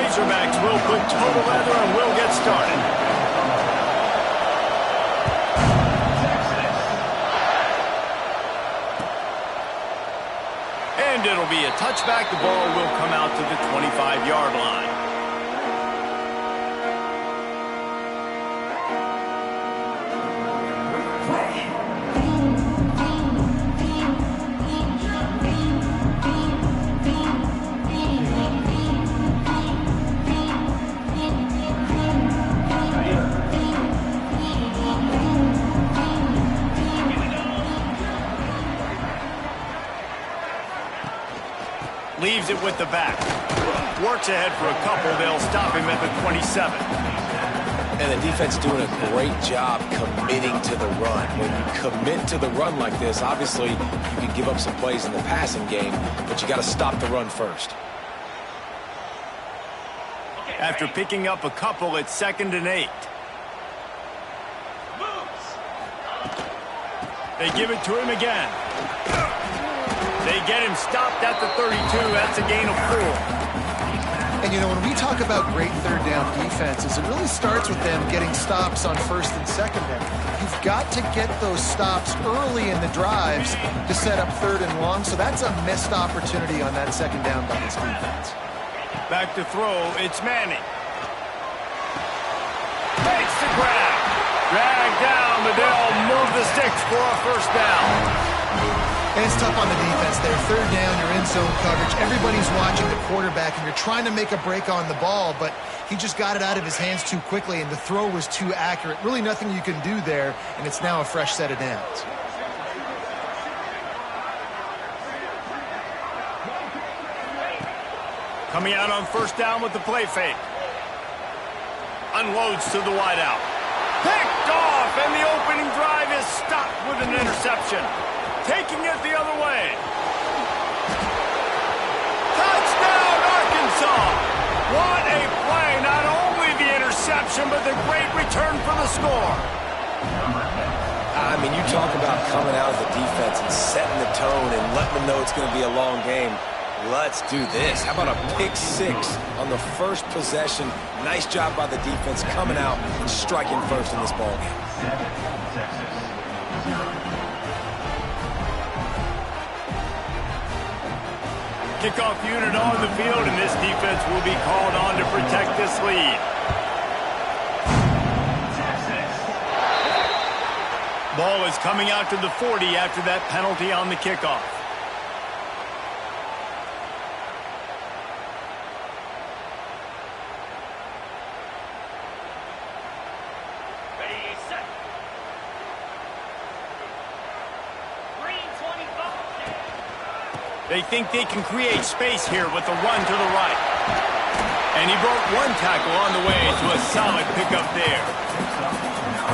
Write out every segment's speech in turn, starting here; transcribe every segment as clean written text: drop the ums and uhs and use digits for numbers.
Razorbacks will put total leather and will get started. And it'll be a touchback. The ball will come out to the 25-yard line. Leaves it with the back. Works ahead for a couple. They'll stop him at the 27. And the defense doing a great job committing to the run. When you commit to the run like this, obviously you can give up some plays in the passing game, but you got to stop the run first. After picking up a couple, it's 2nd and 8. They give it to him again. They get him stopped at the 32. That's a gain of 4. And, you know, when we talk about great third down defenses, it really starts with them getting stops on 1st and 2nd down. You've got to get those stops early in the drives to set up 3rd and long, so that's a missed opportunity on that 2nd down by this defense. Back to throw, it's Manning. Makes the grab. Drag down, but they'll move the sticks for a 1st down. And it's tough on the defense there. 3rd down, you're in zone coverage. Everybody's watching the quarterback, and you're trying to make a break on the ball, but he just got it out of his hands too quickly, and the throw was too accurate. Really nothing you can do there, and it's now a fresh set of downs. Coming out on 1st down with the play fake. Unloads to the wideout. Picked off, and the opening drive is stopped with an interception. Taking it the other way. Touchdown, Arkansas! What a play! Not only the interception, but the great return for the score. I mean, you talk about coming out of the defense and setting the tone and letting them know it's going to be a long game. Let's do this. How about a pick 6 on the first possession? Nice job by the defense coming out and striking first in this ballgame. Kickoff unit on the field, and this defense will be called on to protect this lead. Ball is coming out to the 40 after that penalty on the kickoff. They think they can create space here with the run to the right. And he broke one tackle on the way to a solid pickup there.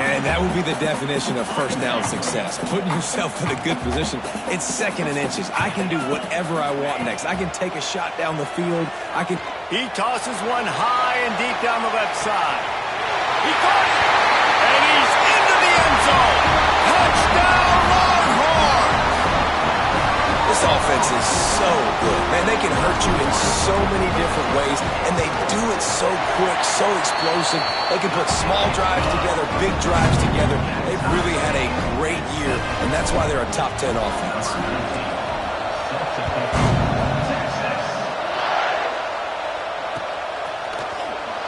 And that would be the definition of 1st down success. Putting yourself in a good position. It's 2nd and inches. I can do whatever I want next. I can take a shot down the field. He tosses one high and deep down the left side. He caught it! And he's into the end zone! Touchdown, Longhorn! This offense is so good. Man, they can hurt you in so many different ways, and they do it so quick, so explosive. They can put small drives together, big drives together. They've really had a great year, and that's why they're a top 10 offense.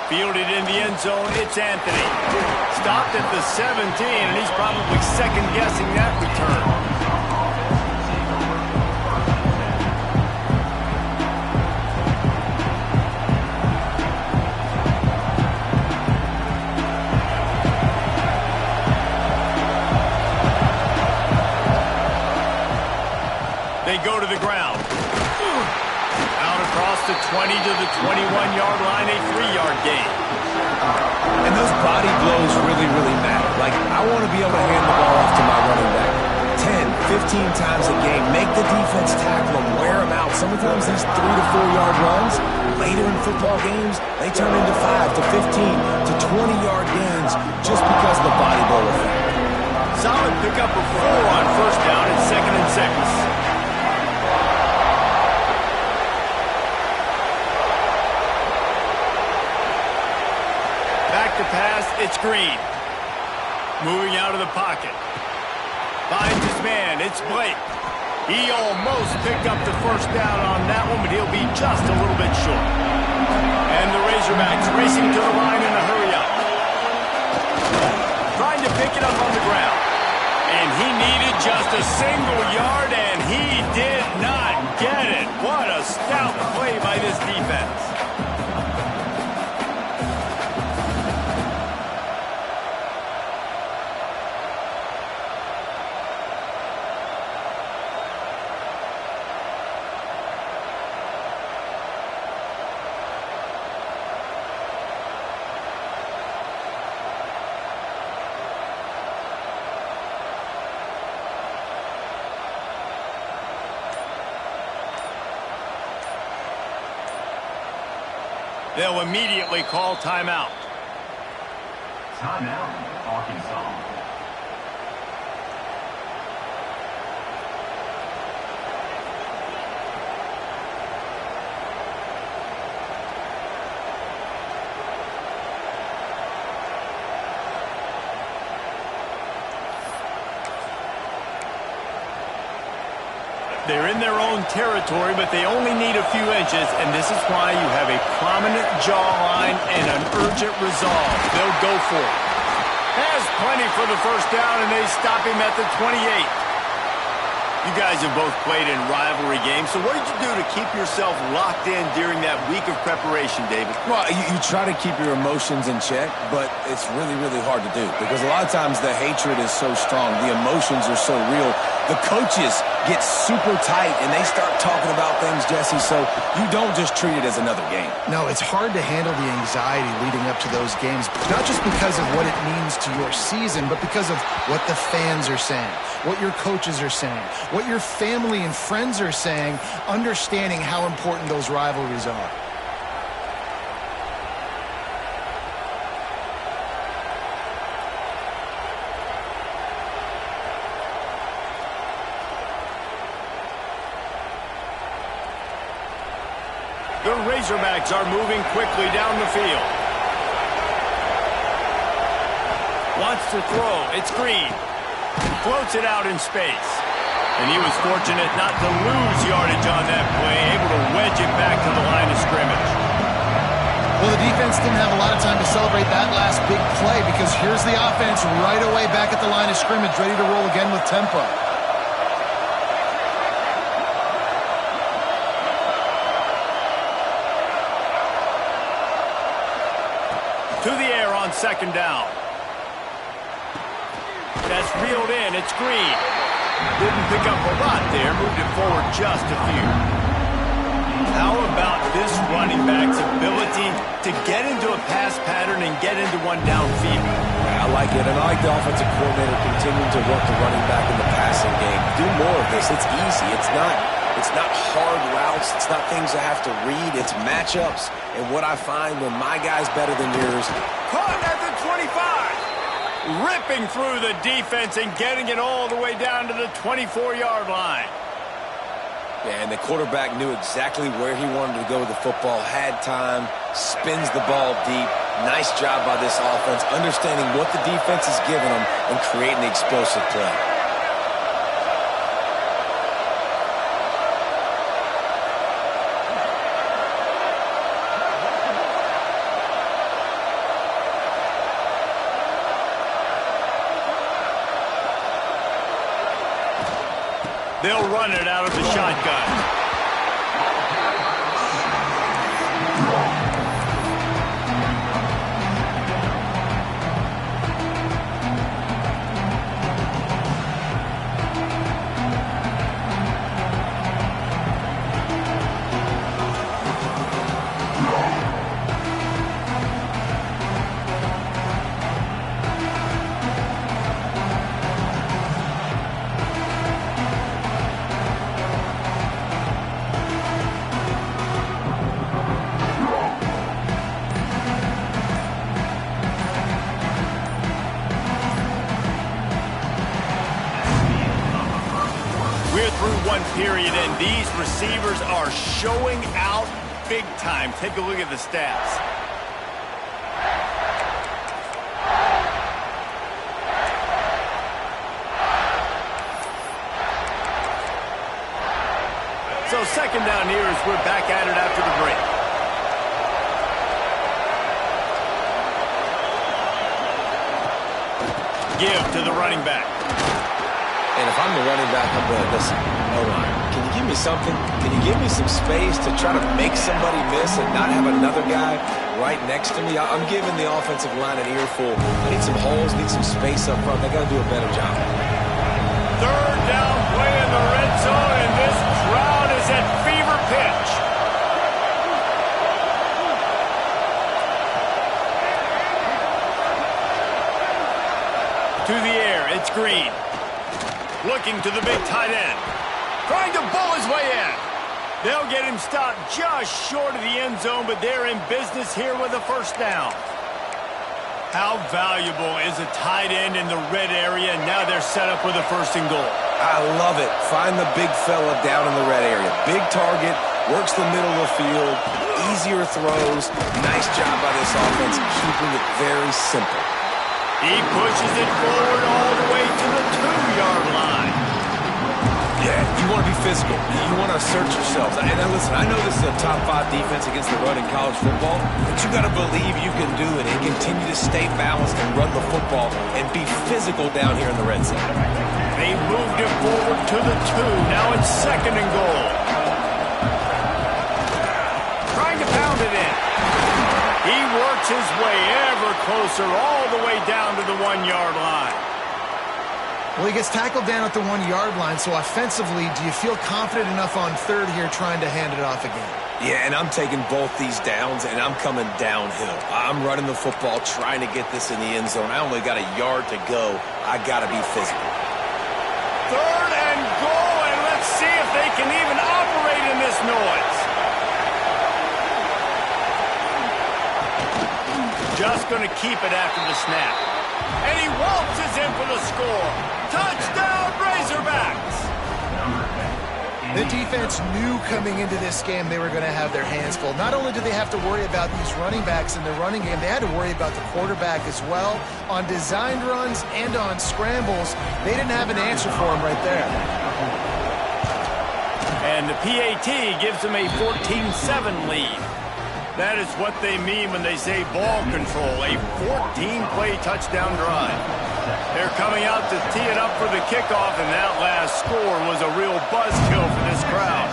Fielded in the end zone, it's Anthony. Stopped at the 17, and he's probably second-guessing that return. They go to the ground. Out across the 20 to the 21-yard line, a 3-yard gain. And those body blows really, really matter. Like, I want to be able to hand the ball off to my running back 10, 15 times a game. Make the defense tackle them, wear them out. Sometimes these 3 to 4-yard runs, later in football games, they turn into 5 to 15 to 20-yard gains just because of the body blow effect. Solid pickup of 4 on 1st down and 2nd and 6. pocket. Finds his man. It's Blake. He almost picked up the first down on that one, but he'll be just a little bit short. And the Razorbacks racing to the line in a hurry-up. Trying to pick it up on the ground. And he needed just a single yard, and he did not get it. What a stout play by this defense. They'll immediately call timeout. Timeout, Arkansas. They're in their own territory, but they only need a few inches, and this is why you have a prominent jawline and an urgent resolve. They'll go for it. Has plenty for the first down, and they stop him at the 28. You guys have both played in rivalry games, so what did you do to keep yourself locked in during that week of preparation, David? Well, you try to keep your emotions in check, but it's really, really hard to do because a lot of times the hatred is so strong. The emotions are so real. The coaches get super tight, and they start talking about things, Jesse, so you don't just treat it as another game. No, it's hard to handle the anxiety leading up to those games, not just because of what it means to your season, but because of what the fans are saying, what your coaches are saying, what your family and friends are saying, understanding how important those rivalries are. The Razorbacks are moving quickly down the field. Wants to throw. It's Green. Floats it out in space. And he was fortunate not to lose yardage on that play, able to wedge it back to the line of scrimmage. Well, the defense didn't have a lot of time to celebrate that last big play because here's the offense right away back at the line of scrimmage, ready to roll again with tempo. To the air on second down. That's reeled in. It's Green. Didn't pick up a lot there. Moved it forward just a few. How about this running back's ability to get into a pass pattern and get into one downfield? I like it, and I like the offensive coordinator continuing to work the running back in the passing game. Do more of this. It's easy. It's not hard routes. It's not things I have to read. It's matchups. And what I find when my guy's better than yours. Caught at the 25. Ripping through the defense and getting it all the way down to the 24-yard line. Yeah, and the quarterback knew exactly where he wanted to go with the football, had time, spins the ball deep. Nice job by this offense, understanding what the defense is giving them and creating the explosive play. They'll run it out of the shotgun. One period, and these receivers are showing out big time. Take a look at the stats. So second down here as we're back at it after the break. Give to the running back. And if I'm the running back, I'm going, listen, O-line, can you give me something? Can you give me some space to try to make somebody miss and not have another guy right next to me? I'm giving the offensive line an earful. I need some holes, need some space up front. They got to do a better job. Third down play in the red zone, and this crowd is at fever pitch. To the air, it's Green. Looking to the big tight end. Trying to bull his way in. They'll get him stopped just short of the end zone, but they're in business here with a first down. How valuable is a tight end in the red area? Now they're set up with a first and goal. I love it. Find the big fella down in the red area. Big target, works the middle of the field, easier throws. Nice job by this offense, keeping it very simple. He pushes it forward all the way to the 2-yard line. Yeah, you want to be physical. You want to assert yourselves. And listen, I know this is a top 5 defense against the run in college football, but you got to believe you can do it and continue to stay balanced and run the football and be physical down here in the red zone. They moved it forward to the 2. Now it's second and goal. Trying to pound it in. He works his way ever closer all the way down to the 1-yard line. Well, he gets tackled down at the 1-yard line, so offensively, do you feel confident enough on third here trying to hand it off again? Yeah, and I'm taking both these downs, and I'm coming downhill. I'm running the football, trying to get this in the end zone. I only got a yard to go. I got to be physical. Third and goal, and let's see if they can even operate in this noise. Just going to keep it after the snap. And he waltzes in for the score. Touchdown, Razorbacks! The defense knew coming into this game they were going to have their hands full. Not only do they have to worry about these running backs in the running game, they had to worry about the quarterback as well. On designed runs and on scrambles, they didn't have an answer for him right there. And the PAT gives them a 14-7 lead. That is what they mean when they say ball control, a 14-play touchdown drive. They're coming out to tee it up for the kickoff, and that last score was a real buzzkill for this crowd.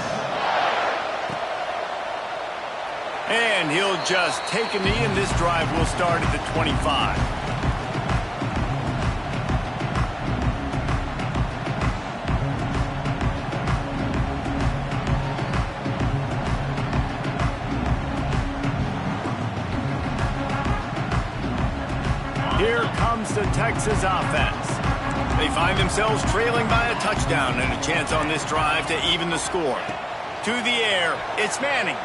And he'll just take a knee, and this drive will start at the 25. Here comes the Texas offense. They find themselves trailing by a touchdown and a chance on this drive to even the score. To the air, it's Manning.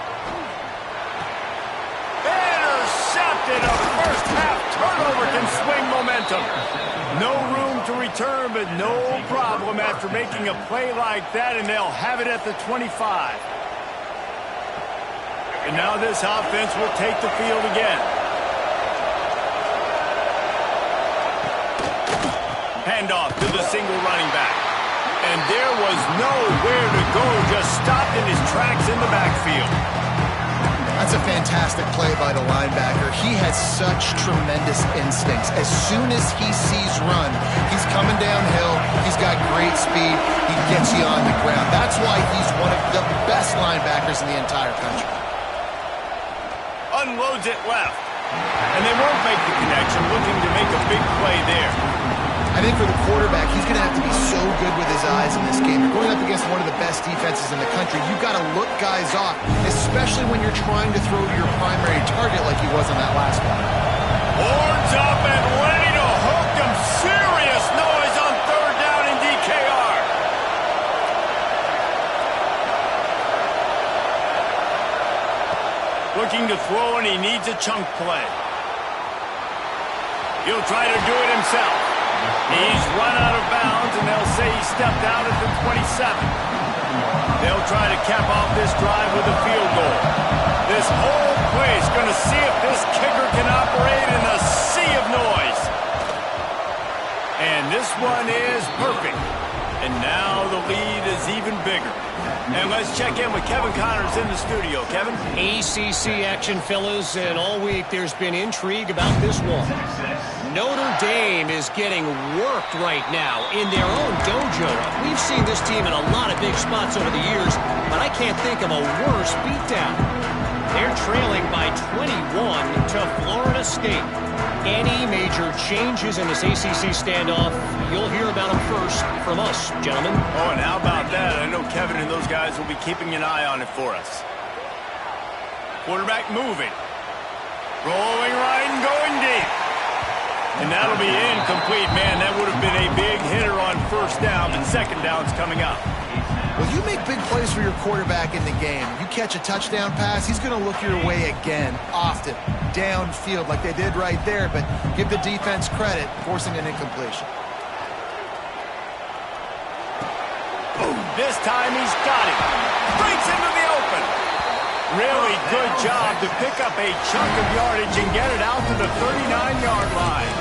Intercepted. A first half turnover can swing momentum. No room to return, but no problem after making a play like that, and they'll have it at the 25. And now this offense will take the field again. Handoff to the single running back. And there was nowhere to go, just stopped in his tracks in the backfield. That's a fantastic play by the linebacker. He has such tremendous instincts. As soon as he sees run, he's coming downhill. He's got great speed. He gets you on the ground. That's why he's one of the best linebackers in the entire country. Unloads it left. And they won't make the connection, looking to make a big play there. I think for the quarterback, he's going to have to be so good with his eyes in this game. You're going up against one of the best defenses in the country. You've got to look guys off, especially when you're trying to throw to your primary target like he was on that last one. Horns up and ready to hook them. Serious noise on third down in DKR. Looking to throw, and he needs a chunk play. He'll try to do it himself. He's run out of bounds, and they'll say he stepped out at the 27. They'll try to cap off this drive with a field goal. This whole place going to see if this kicker can operate in a sea of noise. And this one is perfect. And now the lead is even bigger. And let's check in with Kevin Connors in the studio. Kevin? ACC action, fellas, and all week there's been intrigue about this one. Notre Dame is getting worked right now in their own dojo. We've seen this team in a lot of big spots over the years, but I can't think of a worse beatdown. They're trailing by 21 to Florida State. Any major changes in this ACC standoff, you'll hear about them first from us, gentlemen. Oh, and how about that? I know Kevin and those guys will be keeping an eye on it for us. Quarterback moving. Rolling right and going deep. And that'll be incomplete. Man, that would have been a big hitter on first down, and second down's coming up. Well, you make big plays for your quarterback in the game. You catch a touchdown pass, he's going to look your way again, often, downfield like they did right there, but give the defense credit, forcing an incompletion. This time he's got it. Breaks into the open. Really good job to pick up a chunk of yardage and get it out to the 39-yard line.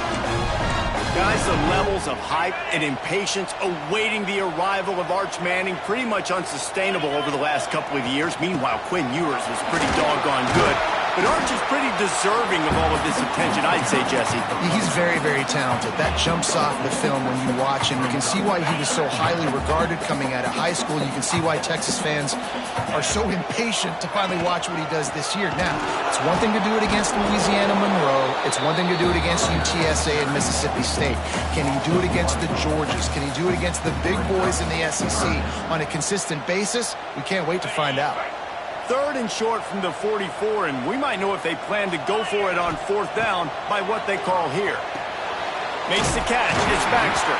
Guys, the levels of hype and impatience awaiting the arrival of Arch Manning pretty much unsustainable over the last couple of years. Meanwhile, Quinn Ewers was pretty doggone good. But Arch is pretty deserving of all of this attention, I'd say, Jesse. He's very, very talented. That jumps off the film when you watch him. You can see why he was so highly regarded coming out of high school. You can see why Texas fans are so impatient to finally watch what he does this year. Now, it's one thing to do it against Louisiana Monroe. It's one thing to do it against UTSA and Mississippi State. Can he do it against the Georgias? Can he do it against the big boys in the SEC on a consistent basis? We can't wait to find out. Third and short from the 44, and we might know if they plan to go for it on fourth down by what they call here. Makes the catch. It's Baxter.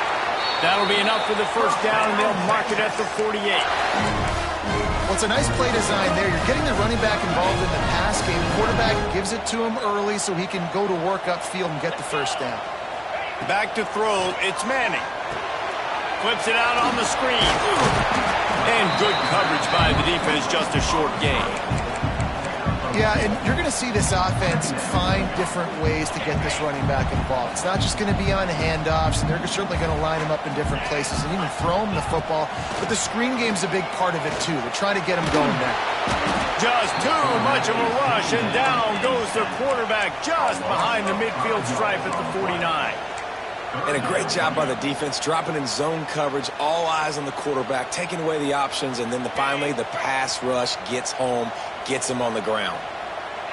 That'll be enough for the first down, and they'll mark it at the 48. Well, it's a nice play design there. You're getting the running back involved in the pass game. Quarterback gives it to him early so he can go to work upfield and get the first down. Back to throw. It's Manning. Flips it out on the screen. And good coverage by the defense, just a short gain. Yeah, and you're going to see this offense find different ways to get this running back involved. It's not just going to be on handoffs, and they're certainly going to line him up in different places and even throw him the football. But the screen game's a big part of it, too. They're trying to get him going there. Just too much of a rush, and down goes the quarterback just behind the midfield stripe at the 49. And a great job by the defense, dropping in zone coverage, all eyes on the quarterback, taking away the options, and then finally the pass rush gets home, gets him on the ground.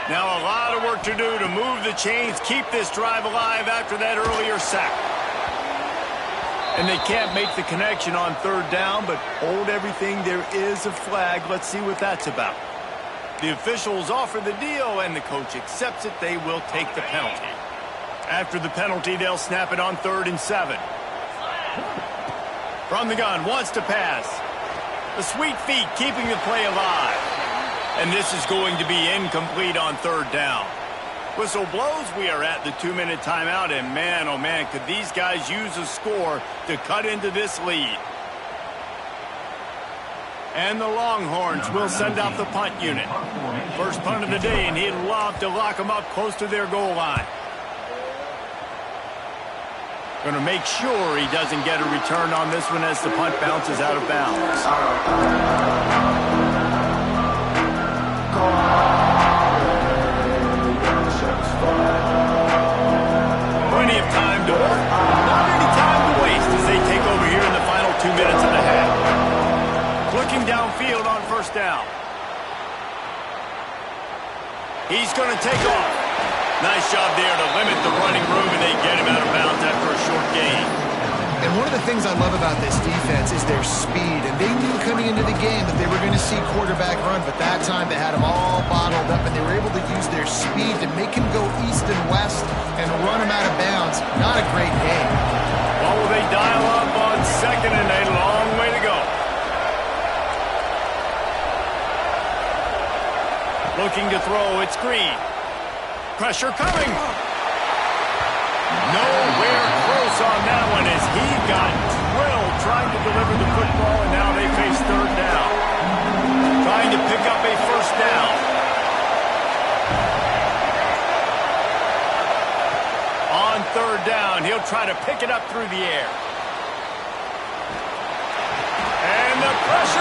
Now a lot of work to do to move the chains, keep this drive alive after that earlier sack. And they can't make the connection on third down, but hold everything. There is a flag. Let's see what that's about. The officials offer the deal, and the coach accepts it. They will take the penalty. After the penalty, they'll snap it on 3rd and 7. From the gun, wants to pass. The sweet feet keeping the play alive. And this is going to be incomplete on third down. Whistle blows, we are at the 2-minute timeout, and man, oh man, could these guys use a score to cut into this lead. And the Longhorns will send out the punt unit. First punt of the day, and he'd love to lock them up close to their goal line. Going to make sure he doesn't get a return on this one as the punt bounces out of bounds. Plenty of time to work. Not any time to waste as they take over here in the final 2 minutes of the half. Looking downfield on first down. He's going to take off. Nice job there to limit the running room, and they get him out of bounds after a short gain. And one of the things I love about this defense is their speed. And they knew coming into the game that they were going to see quarterback run, but that time they had him all bottled up, and they were able to use their speed to make him go east and west and run him out of bounds. Not a great game. Well, will they dial up on second, and a long way to go. Looking to throw, it's Green. Pressure coming. Nowhere close on that one as he got drilled trying to deliver the football, and now they face third down. Trying to pick up a first down. On third down, he'll try to pick it up through the air. And the pressure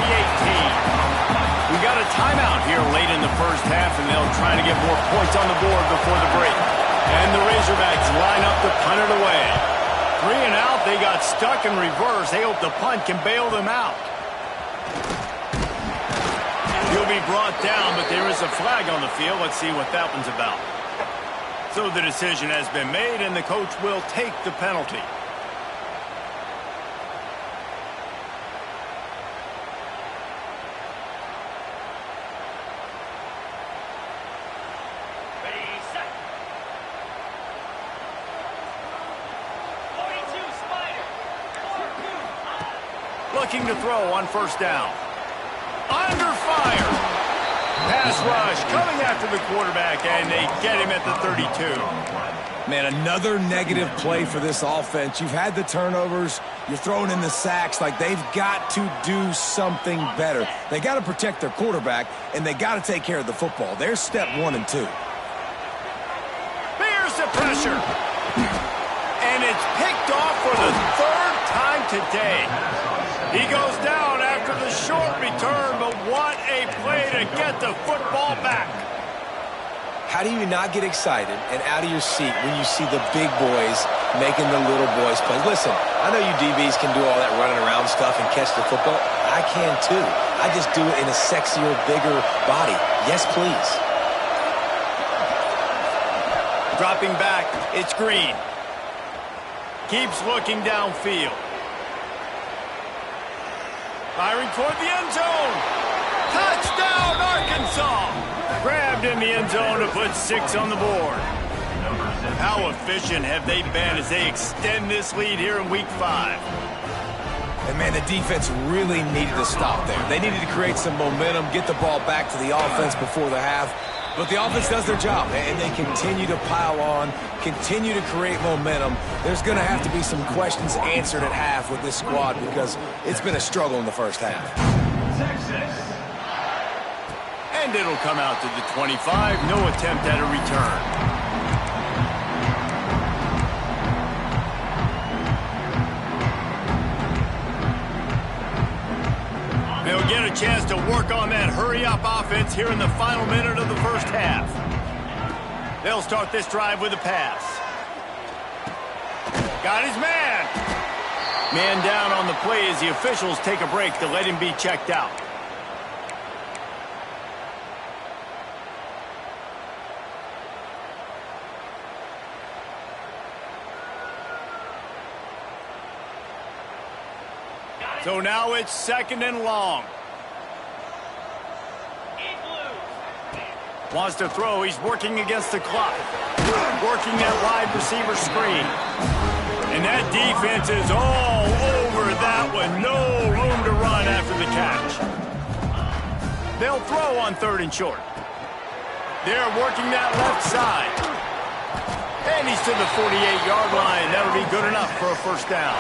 We got a timeout here late in the first half, and they'll try to get more points on the board before the break. And the Razorbacks line up to punt it away. 3 and out, they got stuck in reverse. They hope the punt can bail them out. He'll be brought down, but there is a flag on the field. Let's see what that one's about. So the decision has been made, and the coach will take the penalty. Looking to throw on first down. Under fire. Pass rush coming after the quarterback, and they get him at the 32. Man, another negative play for this offense. You've had the turnovers. You're throwing in the sacks. Like, they've got to do something better. They got to protect their quarterback, and they got to take care of the football. There's step 1 and 2. There's the pressure. And it's picked off for the 3rd time today. He goes down after the short return, but what a play to get the football back. How do you not get excited and out of your seat when you see the big boys making the little boys play? Listen, I know you DBs can do all that running around stuff and catch the football. I can too. I just do it in a sexier, bigger body. Yes, please. Dropping back, it's Green. Keeps looking downfield. Firing toward the end zone. Touchdown, Arkansas. Grabbed in the end zone to put 6 on the board. How efficient have they been as they extend this lead here in Week 5? And, man, the defense really needed to stop there. They needed to create some momentum, get the ball back to the offense before the half. But the offense does their job, and they continue to pile on, continue to create momentum. There's going to have to be some questions answered at half with this squad because it's been a struggle in the first half. And it'll come out to the 25. No attempt at a return. They'll get a chance to work on that hurry-up offense here in the final minute of the first half. They'll start this drive with a pass. Got his man. Man down on the play as the officials take a break to let him be checked out. So now it's 2nd and long. Wants to throw. He's working against the clock. Working that wide receiver screen. And that defense is all over that one. No room to run after the catch. They'll throw on 3rd and short. They're working that left side. And he's to the 48-yard line. That'll be good enough for a first down.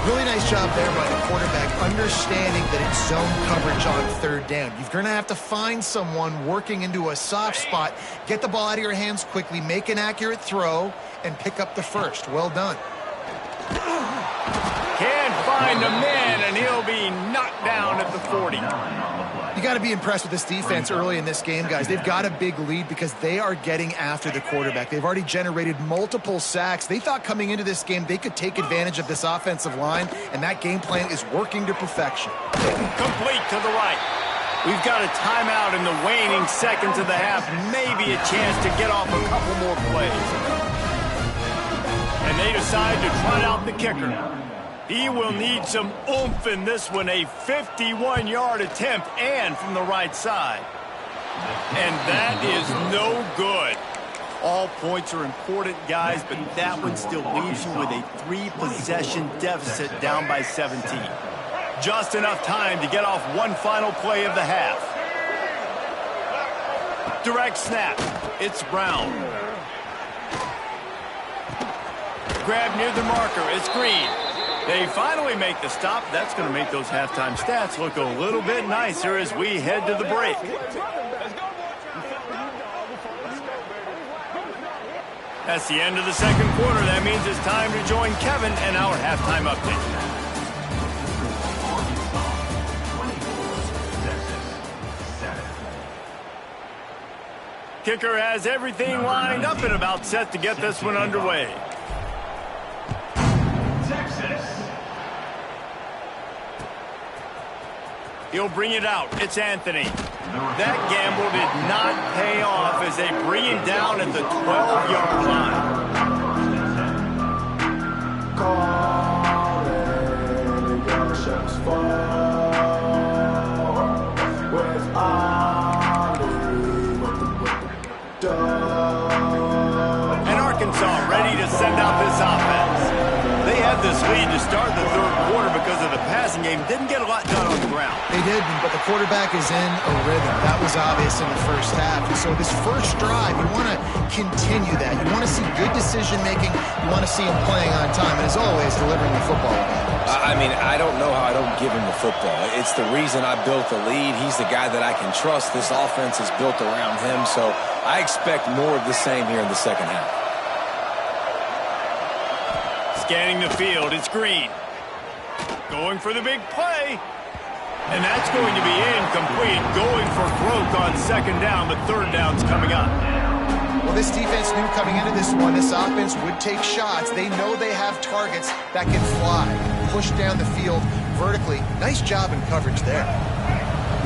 Really nice job there by the quarterback, understanding that it's zone coverage on 3rd down. You're going to have to find someone working into a soft spot, get the ball out of your hands quickly, make an accurate throw, and pick up the first. Well done. Can't find a man, and he'll be knocked down at the 40. You got to be impressed with this defense early in this game, guys. They've got a big lead because they are getting after the quarterback. They've already generated multiple sacks. They thought coming into this game they could take advantage of this offensive line, and that game plan is working to perfection. Complete to the right. We've got a timeout in the waning seconds of the half. Maybe a chance to get off a couple more plays. And they decide to trot out the kicker. He will need some oomph in this one, a 51-yard attempt and from the right side. And that is no good. All points are important, guys, but that one still leaves you with a 3-possession deficit down by 17. Just enough time to get off one final play of the half. Direct snap. It's Brown. Grab near the marker. It's Green. They finally make the stop. That's going to make those halftime stats look a little bit nicer as we head to the break. That's the end of the second quarter. That means it's time to join Kevin and our halftime update. Kicker has everything lined up and about set to get this one underway. He'll bring it out. It's Anthony. That gamble did not pay off as they bring him down at the 12-yard line. And Arkansas ready to send out this offense. They had this lead to start the third quarter because of the passing game. Didn't get a lot done on the ground. They didn't, but the quarterback is in a rhythm. That was obvious in the first half. And so this first drive, you want to continue that. You want to see good decision-making. You want to see him playing on time. And as always, delivering the football. I mean, I don't know how I don't give him the football. It's the reason I built the lead. He's the guy that I can trust. This offense is built around him. So I expect more of the same here in the second half. Scanning the field, it's Green. Going for the big play. And that's going to be incomplete. Going for broke on second down, but third down's coming up. Well, this defense knew coming into this one, this offense would take shots. They know they have targets that can fly, push down the field vertically. Nice job in coverage there.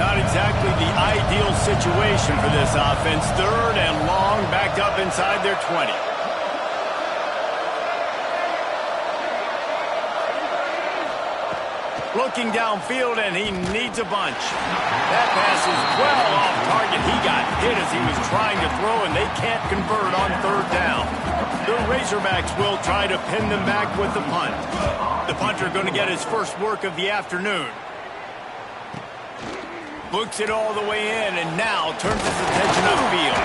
Not exactly the ideal situation for this offense. Third and long, backed up inside their 20. Looking downfield, and he needs a bunch. That pass is well off target. He got hit as he was trying to throw, and they can't convert on third down. The Razorbacks will try to pin them back with the punt. The punter going to get his first work of the afternoon. Books it all the way in, and now turns his attention upfield.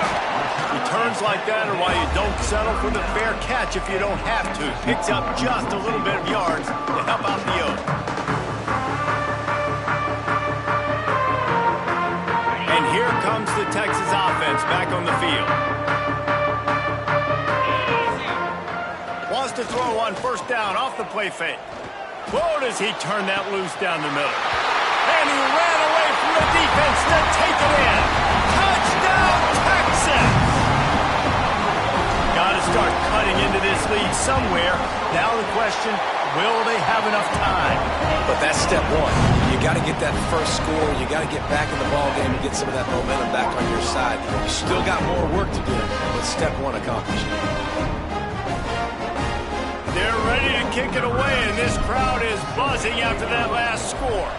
Returns like that are why you don't settle for the fair catch if you don't have to. Picks up just a little bit of yards to help out the Oak. And here comes the Texas offense back on the field. Wants to throw on first down off the play fake. Whoa, does he turn that loose down the middle. And he ran away from the defense to take it in. Touchdown, Texas! Got to start cutting into this lead somewhere. Now the question, will they have enough time? But that's step one. You got to get that first score. You got to get back in the ball game and get some of that momentum back on your side. You still got more work to do, but step one accomplished. They're ready to kick it away, and this crowd is buzzing after that last score.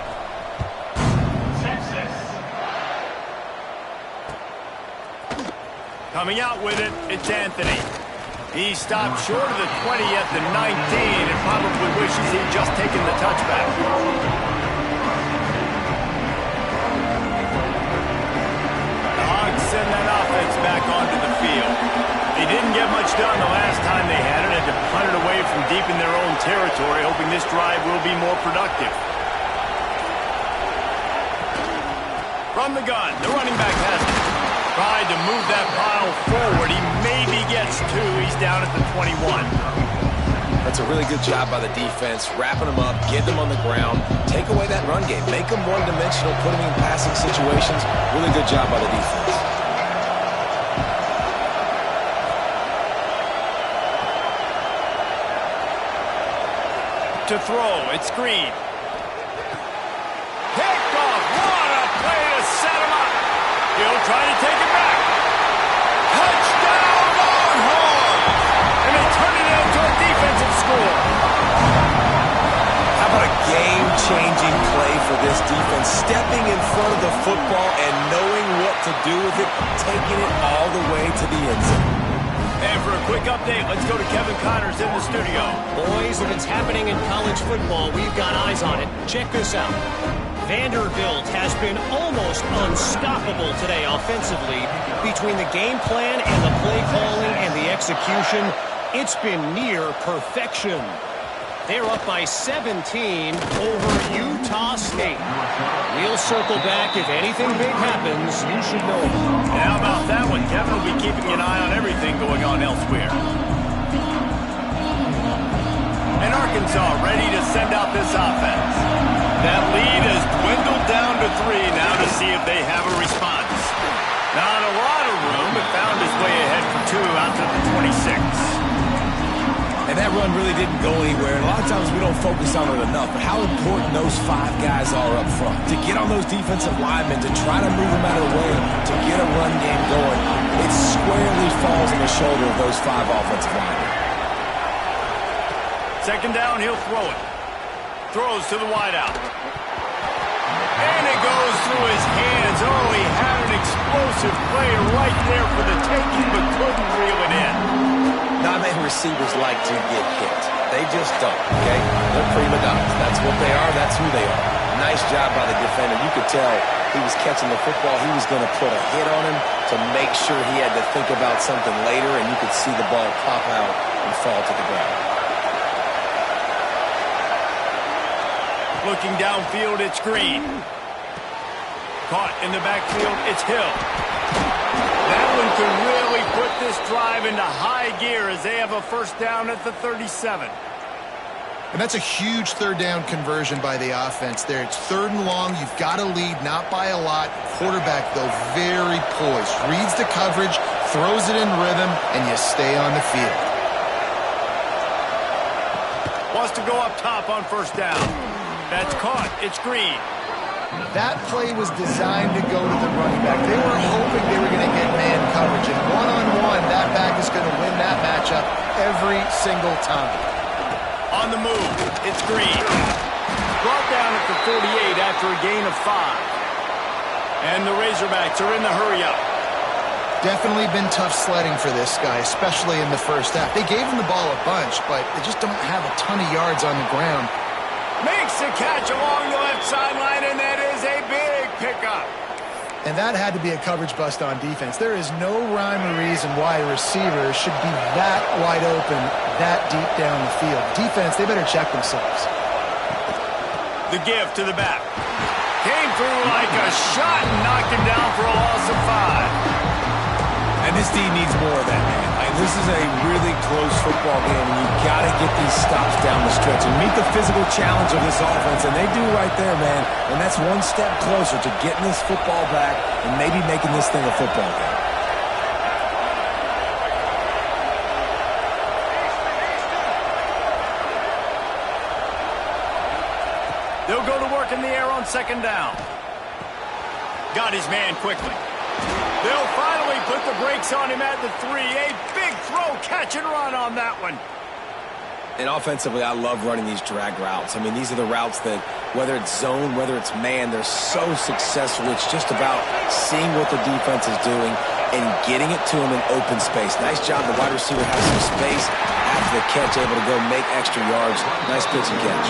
Texas. Coming out with it, it's Anthony. He stopped short of the 20 at the 19 and probably wishes he'd just taken the touchback. The Hogs send that offense back onto the field. They didn't get much done the last time they had it. Had to punt it away from deep in their own territory, hoping this drive will be more productive. From the gun, the running back has it. Tried to move that pile forward. He maybe gets two. He's down at the 21. That's a really good job by the defense, wrapping them up, get them on the ground, take away that run game, make them one-dimensional, put them in passing situations. Really good job by the defense. To throw, it's Green. Picked off. What a play to set him up. He'll try to take it back. Touchdown, Longhorns! And they turn it into a defensive score. How about a game-changing play for this defense? Stepping in front of the football and knowing what to do with it, taking it all the way to the end zone. And for a quick update, let's go to Kevin Connors in the studio. Boys, if it's happening in college football, we've got eyes on it. Check this out. Vanderbilt has been almost unstoppable today offensively. Between the game plan and the play calling and the execution, it's been near perfection. They're up by 17 over Utah State. We'll circle back. If anything big happens, you should know. And how about that one? Kevin will be keeping an eye on everything going on elsewhere. And Arkansas ready to send out this offense. That lead has dwindled down to 3 now to see if they have a response. Not a lot of room, but found play ahead for 2 out to the 26. And that run really didn't go anywhere. And a lot of times we don't focus on it enough, but how important those 5 guys are up front. To get on those defensive linemen, to try to move them out of the way, to get a run game going, it squarely falls on the shoulder of those 5 offensive linemen. Second down, he'll throw it. Throws to the wideout. And it goes through his hands. Oh, he had an explosive play right there for the taking, but couldn't reel it in. Not many receivers like to get hit. They just don't, okay? They're prima donnas. That's what they are. That's who they are. Nice job by the defender. You could tell he was catching the football. He was going to put a hit on him to make sure he had to think about something later, and you could see the ball pop out and fall to the ground. Looking downfield, it's Green. Caught in the backfield, it's Hill. That one could really put this drive into high gear as they have a first down at the 37. And that's a huge third down conversion by the offense there. It's 3rd and long. You've got to lead, not by a lot. Quarterback, though, very poised. Reads the coverage, throws it in rhythm, and you stay on the field. Wants to go up top on first down. That's caught. It's Green. That play was designed to go to the running back. They were hoping they were going to get man coverage. And one-on-one, that back is going to win that matchup every single time. On the move, it's Green. Brought down at the 48 after a gain of 5. And the Razorbacks are in the hurry-up. Definitely been tough sledding for this guy, especially in the first half. They gave him the ball a bunch, but they just don't have a ton of yards on the ground. Makes a catch along the left sideline, and that is a big pickup. And that had to be a coverage bust on defense. There is no rhyme or reason why a receiver should be that wide open, that deep down the field. Defense, they better check themselves. The give to the back. Came through like a shot and knocked him down for a loss of 5. And this team needs more of that, man. Like, this is a really close football game, and you've got to get these stops down the stretch and meet the physical challenge of this offense, and they do right there, man. And that's one step closer to getting this football back and maybe making this thing a football game. They'll go to work in the air on second down. Got his man quickly. They'll finally put the brakes on him at the 3. A big throw, catch and run on that one. And offensively, I love running these drag routes. I mean, these are the routes that, whether it's zone, whether it's man, they're so successful. It's just about seeing what the defense is doing and getting it to them in open space. Nice job. The wide receiver has some space after the catch, able to go make extra yards. Nice pitch and catch.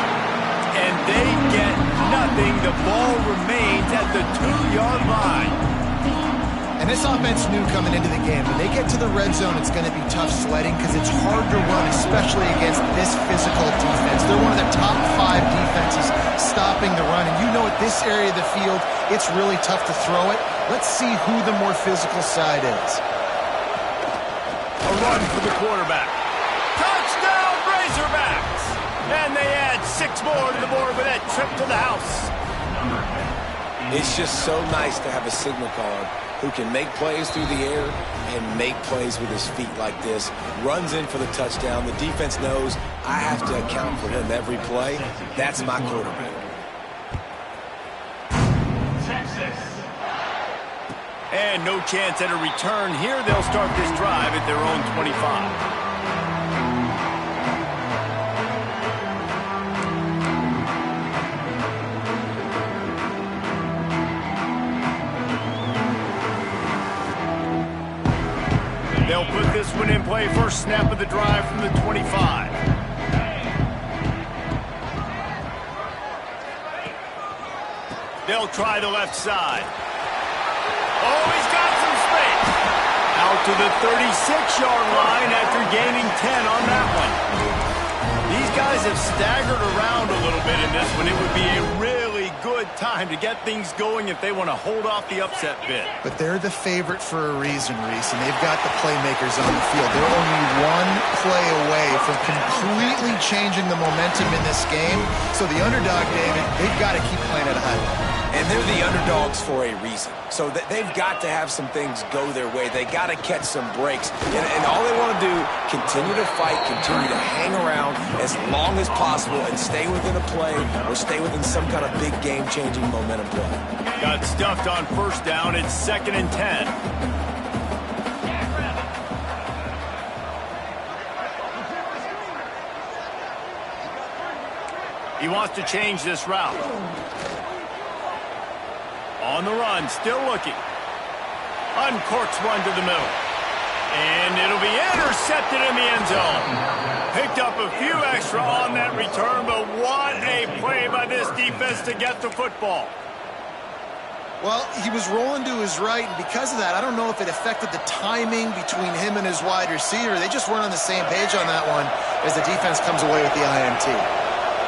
And they get nothing. The ball remains at the 2-yard line. And this offense knew coming into the game, when they get to the red zone, it's going to be tough sledding because it's hard to run, especially against this physical defense. They're one of the top 5 defenses stopping the run. And you know at this area of the field, it's really tough to throw it. Let's see who the more physical side is. A run for the quarterback. Touchdown, Razorbacks! And they add 6 more to the board with that trip to the house. It's just so nice to have a signal caller who can make plays through the air and make plays with his feet like this. Runs in for the touchdown. The defense knows I have to account for him every play. That's my quarterback. And no chance at a return here. They'll start this drive at their own 25. They'll put this one in play. First snap of the drive from the 25. They'll try the left side. Oh, he's got some space. Out to the 36-yard line after gaining 10 on that one. These guys have staggered around a little bit in this one. It would be a really good time to get things going if they want to hold off the upset bid. But they're the favorite for a reason, Reese, and they've got the playmakers on the field. They're only one play away from completely changing the momentum in this game. So the underdog, David, they've got to keep playing at a high level. And they're the underdogs for a reason. So they've got to have some things go their way. They got to catch some breaks. And all they want to do, continue to fight, continue to hang around as long as possible and stay within a play or stay within some kind of big game-changing momentum play. Got stuffed on first down. It's 2nd and 10. He wants to change this route. On the run, still looking. Uncorks one to the middle. And it'll be intercepted in the end zone. Picked up a few extra on that return, but what a play by this defense to get the football. Well, he was rolling to his right, and because of that, I don't know if it affected the timing between him and his wide receiver. They just weren't on the same page on that one as the defense comes away with the INT.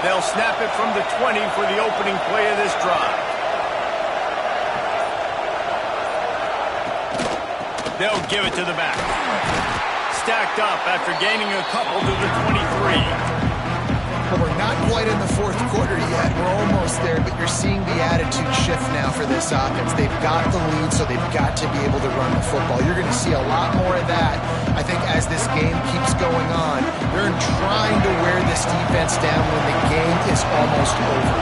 They'll snap it from the 20 for the opening play of this drive. They'll give it to the back. Stacked up after gaining a couple to the 23. Well, we're not quite in the fourth quarter yet. We're almost there, but you're seeing the attitude shift now for this offense. They've got the lead, so they've got to be able to run the football. You're going to see a lot more of that, I think, as this game keeps going on. They're trying to wear this defense down when the game is almost over.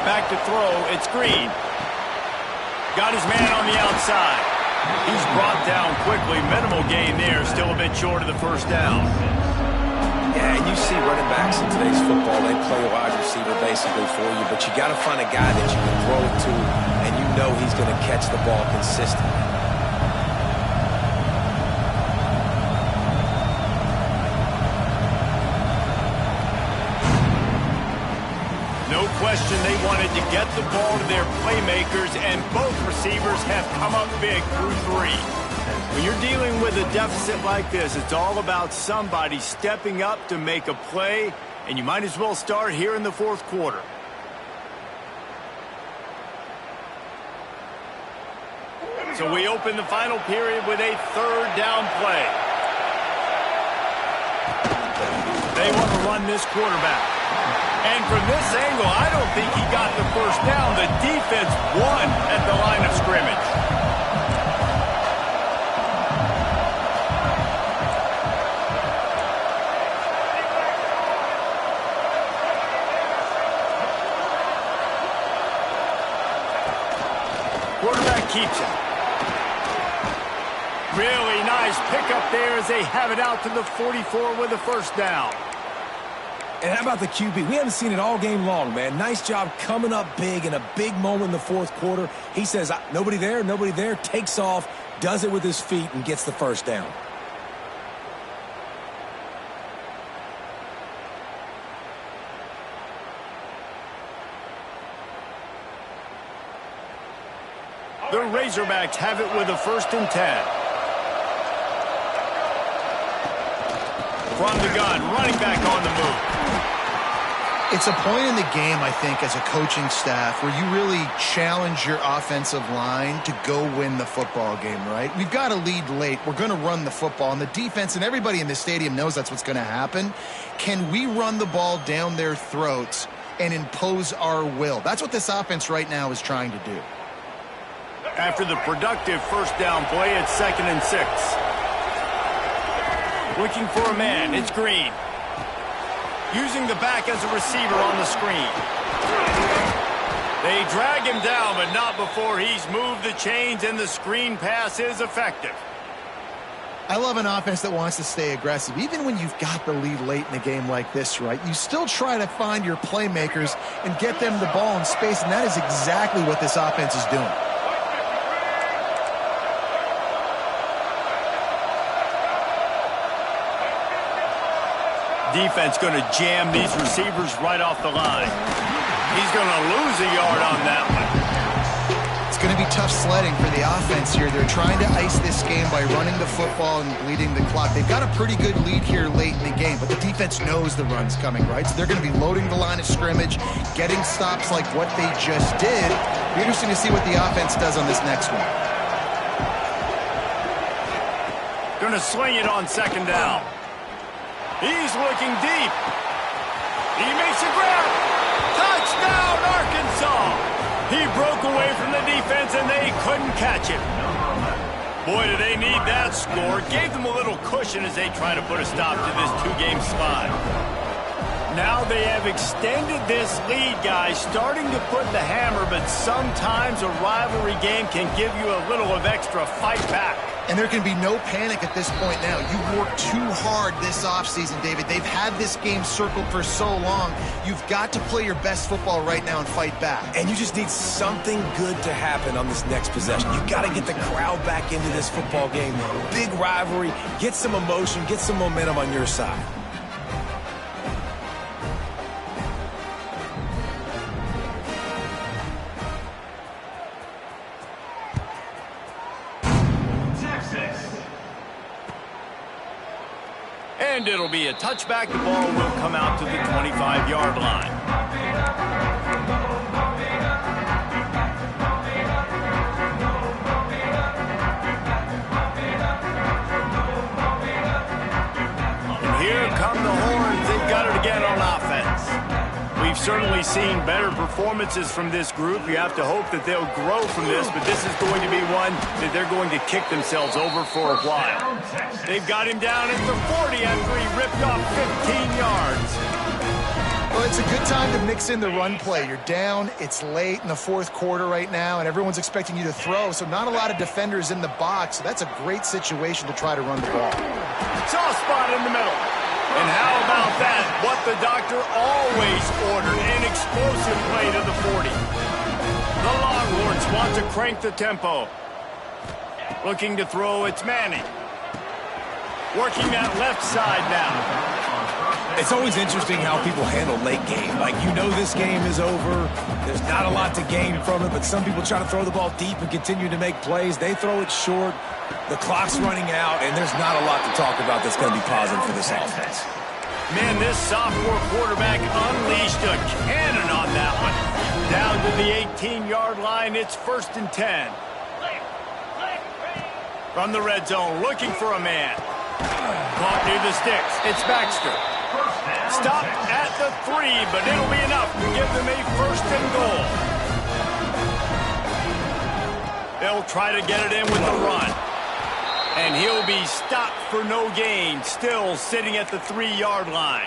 Back to throw. It's Green. Got his man on the outside. He's brought down quickly. Minimal gain there. Still a bit short of the first down. Yeah, and you see running backs in today's football, they play a wide receiver basically for you, but you got to find a guy that you can throw it to, and you know he's going to catch the ball consistently. No question they wanted to get the ball to their playmakers, and both receivers have come up big through 3. When you're dealing with a deficit like this, it's all about somebody stepping up to make a play, and you might as well start here in the fourth quarter. So we open the final period with a 3rd down play. They want to run this quarterback. And from this angle, I don't think he got the first down. The defense won at the line of scrimmage. Quarterback keeps it. Really nice pickup there as they have it out to the 44 with a first down. And how about the QB? We haven't seen it all game long, man. Nice job coming up big in a big moment in the fourth quarter. He says, nobody there, takes off, does it with his feet, and gets the first down. The Razorbacks have it with a 1st and 10. From the gun, running back on the move. It's a point in the game, I think, as a coaching staff where you really challenge your offensive line to go win the football game, right? We've got a lead late. We're going to run the football, and the defense and everybody in the stadium knows that's what's going to happen. Can we run the ball down their throats and impose our will? That's what this offense right now is trying to do. After the productive first down play, it's 2nd and 6. Looking for a man, it's Green. Using the back as a receiver on the screen. They drag him down, but not before he's moved the chains, and the screen pass is effective. I love an offense that wants to stay aggressive. Even when you've got the lead late in a game like this, right, you still try to find your playmakers and get them the ball in space, and that is exactly what this offense is doing. Defense going to jam these receivers right off the line. He's going to lose a yard on that one. It's going to be tough sledding for the offense here. They're trying to ice this game by running the football and bleeding the clock. They've got a pretty good lead here late in the game, but the defense knows the run's coming, right? So they're going to be loading the line of scrimmage, getting stops like what they just did. It'll be interesting to see what the offense does on this next one. Going to sling it on 2nd down. He's looking deep. He makes a grab. Touchdown! He broke away from the defense, and they couldn't catch him. Boy, do they need that score. Gave them a little cushion as they try to put a stop to this two-game slide. Now they have extended this lead, guys, starting to put the hammer, but sometimes a rivalry game can give you a little of extra fight back. And there can be no panic at this point now. You worked too hard this offseason, David. They've had this game circled for so long. You've got to play your best football right now and fight back. And you just need something good to happen on this next possession. You got to get the crowd back into this football game. Big rivalry. Get some emotion. Get some momentum on your side. And it'll be a touchback. The ball will come out to the 25-yard line. And here come the horns. They've got it again on offense. We've certainly seen better performances from this group. You have to hope that they'll grow from this, but this is going to be one that they're going to kick themselves over for a while. They've got him down at the 40 after he ripped off 15 yards. Well, it's a good time to mix in the run play. You're down, it's late in the fourth quarter right now, and everyone's expecting you to throw, so not a lot of defenders in the box. So that's a great situation to try to run the ball. Soft spot in the middle. And how about that? What the doctor always ordered, an explosive play to the 40. The Longhorns want to crank the tempo. Looking to throw, it's Manning. Working that left side now. It's always interesting how people handle late game. Like, you know this game is over. There's not a lot to gain from it, but some people try to throw the ball deep and continue to make plays. They throw it short. The clock's running out, and there's not a lot to talk about that's going to be positive for this offense. Man, this sophomore quarterback unleashed a cannon on that one. Down to the 18-yard line, it's 1st and 10. From the red zone, looking for a man. Caught near the sticks. It's Baxter. Stopped at the 3, but it'll be enough to give them a 1st and goal. They'll try to get it in with the run. And he'll be stopped for no gain, still sitting at the 3-yard line.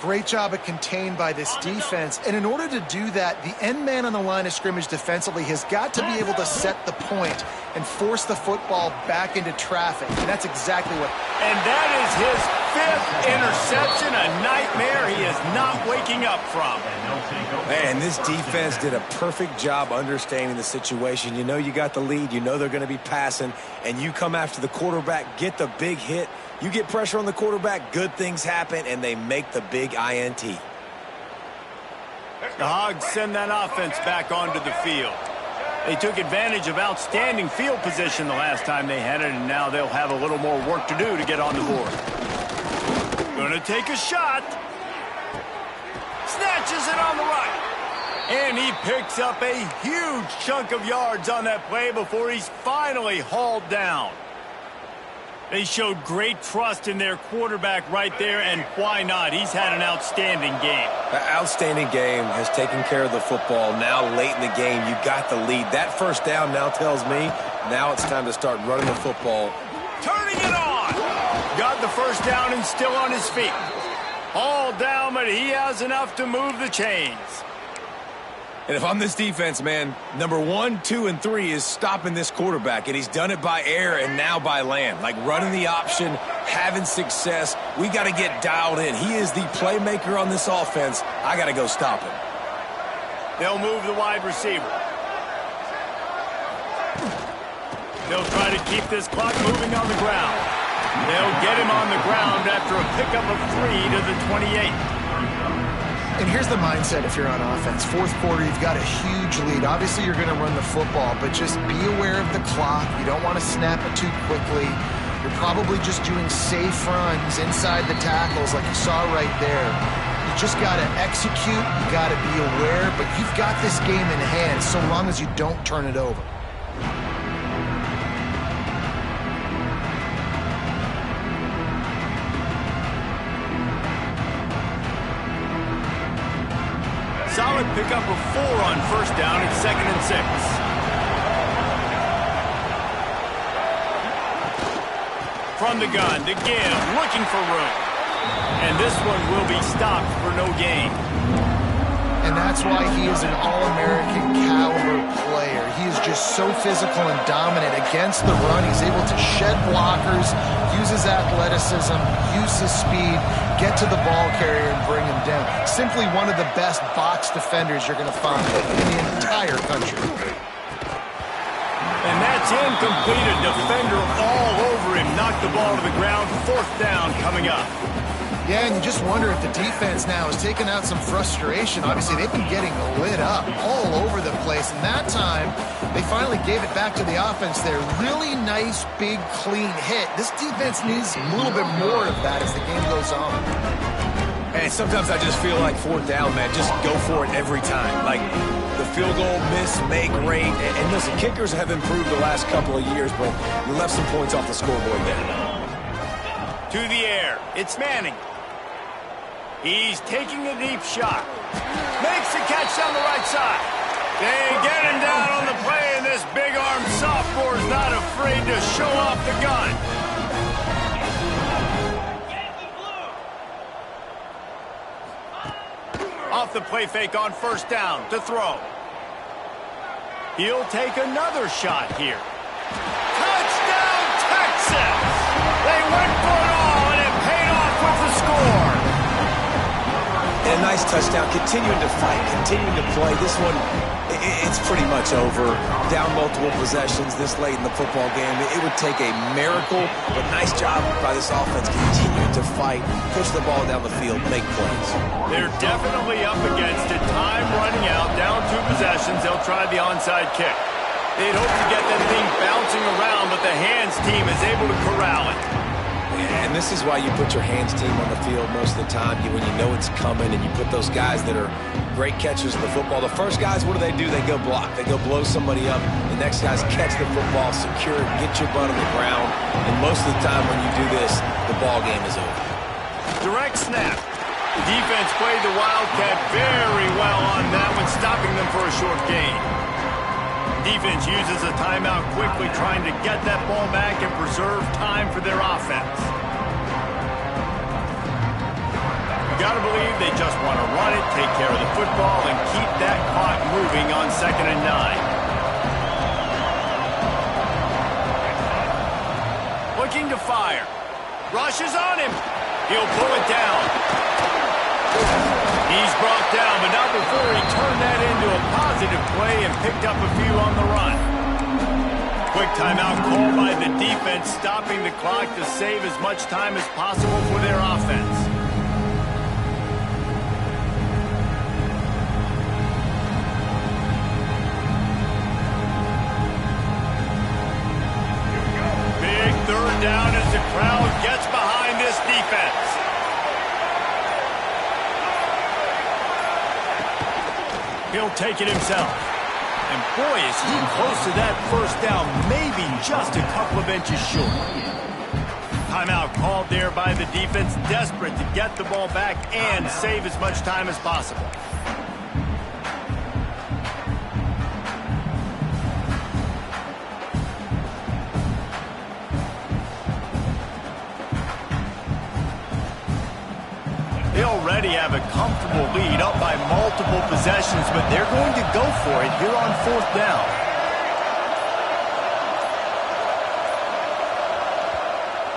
Great job at contained by this defense. And in order to do that, the end man on the line of scrimmage defensively has got to be able to set the point and force the football back into traffic. And that's exactly what... And that is his 5th interception, a nightmare he is not waking up from. Man, this defense did a perfect job understanding the situation. You know you got the lead, you know they're going to be passing, and you come after the quarterback, get the big hit. You get pressure on the quarterback, good things happen, and they make the big INT. The Hogs send that offense back onto the field. They took advantage of outstanding field position the last time they had it, and now they'll have a little more work to do to get on the board. Going to take a shot. Snatches it on the right. And he picks up a huge chunk of yards on that play before he's finally hauled down. They showed great trust in their quarterback right there, and why not? He's had an outstanding game. An outstanding game, has taken care of the football. Now late in the game, you got the lead. That 1st down now tells me now it's time to start running the football. Turning it on. Got the 1st down and still on his feet. All down, but he has enough to move the chains. And if I'm this defense, man, number 1, 2, and 3 is stopping this quarterback, and he's done it by air and now by land. Like running the option, having success. We got to get dialed in. He is the playmaker on this offense. I got to go stop him. They'll move the wide receiver. They'll try to keep this clock moving on the ground. They'll get him on the ground after a pickup of 3 to the 28. And here's the mindset if you're on offense. Fourth quarter, you've got a huge lead. Obviously, you're going to run the football, but just be aware of the clock. You don't want to snap it too quickly. You're probably just doing safe runs inside the tackles like you saw right there. You just got to execute. You got to be aware, but you've got this game in hand so long as you don't turn it over. solid pickup of 4 on first down at 2nd and 6. From the gun to give, looking for room. And this one will be stopped for no gain. And that's why he is an All-American caliber player. He is just so physical and dominant against the run. He's able to shed blockers, use his athleticism, use his speed, get to the ball carrier and bring him down. Simply one of the best box defenders you're going to find in the entire country. And that's incomplete. A defender all over him. Knocked the ball to the ground. 4th down coming up. Yeah, and you just wonder if the defense now has taken out some frustration. Obviously, they've been getting lit up all over the place. And that time, they finally gave it back to the offense there. Really nice, big, clean hit. This defense needs a little bit more of that as the game goes on. And sometimes I just feel like 4th down, man, just go for it every time. Like the field goal miss, make rate. And listen, kickers have improved the last couple of years, but we left some points off the scoreboard there. To the air. It's Manning. He's taking a deep shot. Makes the catch down the right side. They get him down on the play, and this big-armed sophomore is not afraid to show off the gun. Off the play fake on first down to throw. He'll take another shot here. Touchdown, Texas! They went for it all, and it paid off with the score. And a nice touchdown, continuing to fight, continuing to play. This one, it's pretty much over. Down multiple possessions this late in the football game. It would take a miracle, but nice job by this offense continuing to fight, push the ball down the field, make plays. They're definitely up against it. Time running out, down 2 possessions. They'll try the onside kick. They'd hope to get that thing bouncing around, but the hands team is able to corral it. And this is why you put your hands team on the field most of the time when you know it's coming, and you put those guys that are great catchers of the football. The first guys, what do? They go block. They go blow somebody up. The next guys catch the football, secure it, get your butt on the ground. And most of the time when you do this, the ball game is over. Direct snap. The defense played the Wildcat very well on that one, stopping them for a short gain. Defense uses a timeout quickly, trying to get that ball back and preserve time for their offense. You gotta believe they just want to run it, take care of the football, and keep that clock moving on 2nd and 9. Looking to fire. Rushes on him. He'll pull it down. He's brought down, but not before he turned that into a positive play and picked up a few on the run. Quick timeout called by the defense, stopping the clock to save as much time as possible for their offense. Big 3rd down as the crowd gets behind this defense. He'll take it himself. And boy, is he close to that first down, maybe just a couple of inches short. Timeout called there by the defense, desperate to get the ball back and save as much time as possible. They already have a comfortable lead, up by multiple possessions, but they're going to go for it here on 4th down.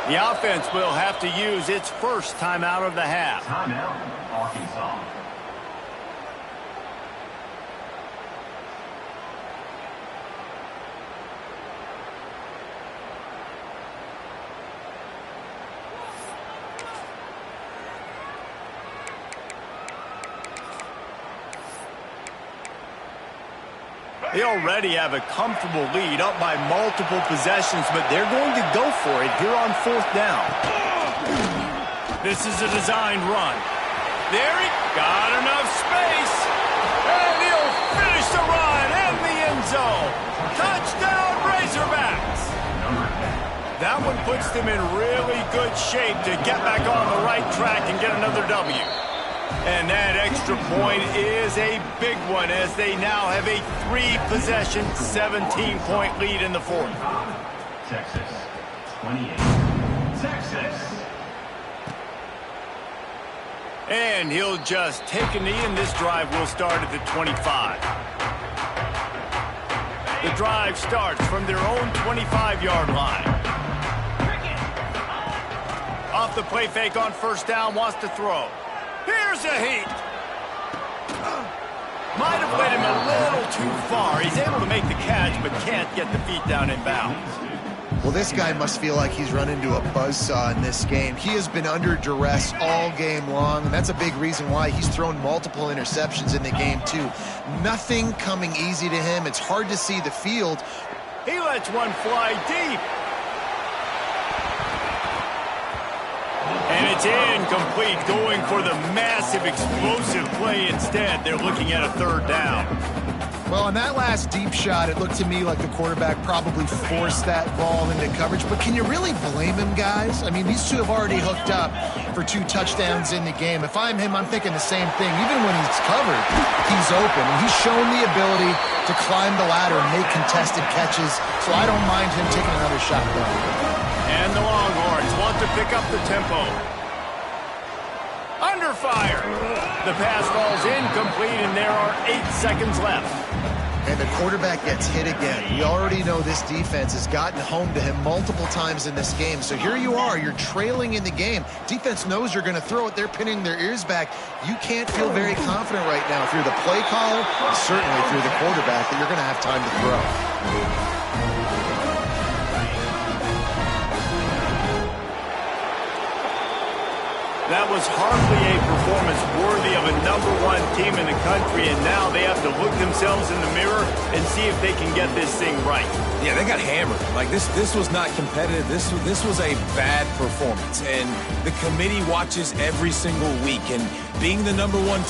The offense will have to use its first timeout of the half. Timeout, Arkansas. They already have a comfortable lead, up by multiple possessions, but they're going to go for it here on 4th down. This is a designed run. There he got enough space. And he'll finish the run in the end zone. Touchdown, Razorbacks. That one puts them in really good shape to get back on the right track and get another W. And that extra point is a big one as they now have a 3-possession, 17-point lead in the fourth. Texas, 28. Texas. And he'll just take a knee, and this drive will start at the 25. The drive starts from their own 25-yard line. Off the play fake on first down, wants to throw. Here's a heat. Might have led him a little too far. He's able to make the catch, but can't get the feet down in bounds. Well, this guy must feel like he's run into a buzzsaw in this game. He has been under duress all game long, and that's a big reason why he's thrown multiple interceptions in the game, too. Nothing coming easy to him. It's hard to see the field. He lets one fly deep. And it's incomplete, going for the massive explosive play instead. They're looking at a third down. Well, on that last deep shot, it looked to me like the quarterback probably forced that ball into coverage. But can you really blame him, guys? I mean, these two have already hooked up for 2 touchdowns in the game. If I'm him, I'm thinking the same thing. Even when he's covered, he's open. And he's shown the ability to climb the ladder and make contested catches. So I don't mind him taking another shot there. And the Longhorns want to pick up the tempo. Under fire. The pass falls incomplete, and there are 8 seconds left. And the quarterback gets hit again. We already know this defense has gotten home to him multiple times in this game. So here you are. You're trailing in the game. Defense knows you're going to throw it. They're pinning their ears back. You can't feel very confident right now if you're the play caller, and certainly if you're the quarterback, that you're going to have time to throw. That was hardly a performance worthy of a #1 team in the country, and now they have to look themselves in the mirror and see if they can get this thing right. Yeah, they got hammered. Like, this was not competitive. This was a bad performance, and the committee watches every single week, and being the #1 team